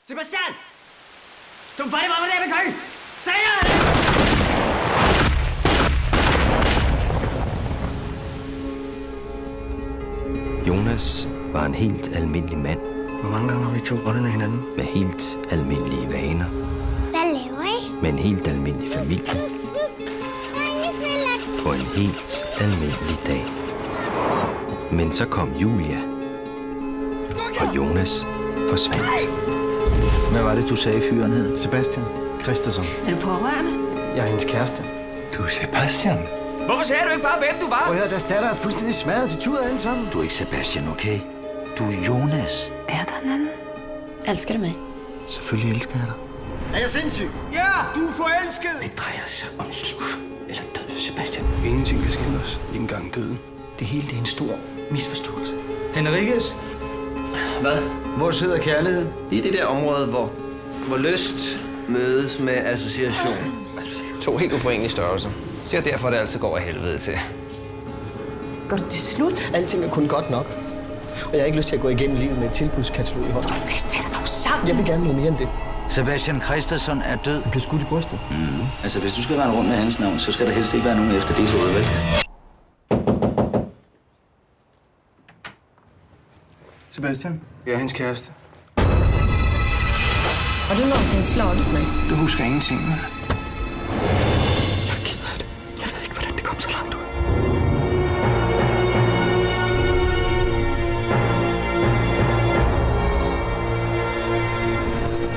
Sebastian! Du får det bare med køl! Siger jeg det! Jonas var en helt almindelig mand. Hvor mange gange har vi tog rollerne af hinanden? Med helt almindelige vaner. Hvad laver I? Med en helt almindelig familie. På en helt almindelig dag. Men så kom Julia. Og Jonas forsvandt. Hvad var det, du sagde, fyren hed? Sebastian Christensen. Er du pårørende? Jeg er hendes kæreste. Du er Sebastian. Hvorfor sagde du ikke bare, hvem du var? Prøv at høre, deres datter er fuldstændig smadret til tuder alle sammen. Du er ikke Sebastian, okay? Du er Jonas. Er der en anden? Elsker du mig? Selvfølgelig elsker jeg dig. Er jeg sindssyg? Ja, du er forelsket! Det drejer sig om liv eller død, Sebastian. Ingenting kan skille os. Ikke engang døden. Det hele det er en stor misforståelse. Henriques? Hvad? Hvor sidder kærligheden? I det der område, hvor lyst mødes med association. To helt uforenelige størrelser. Så derfor det altid går af helvede til. Går du til slut? Alting er kun godt nok. Og jeg har ikke lyst til at gå igennem livet med et tilbudskatalog i hånden. Lad os tage dig dog sammen. Jeg vil gerne noget mere end det. Sebastian Christensen er død. Han blev skudt i brystet. Altså, hvis du skal være rundt med hans navn, så skal der helst ikke være nogen efter det hoved, vel? Sebastian, jeg er hendes kæreste. Har du nogensinde slagit mig? Du husker ingenting, vel? Jeg er ked af det. Jeg ved ikke, hvordan det kom så langt ud.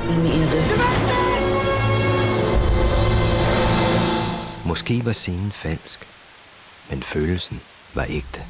Hvem er det? Måske var scenen falsk, men følelsen var ægte.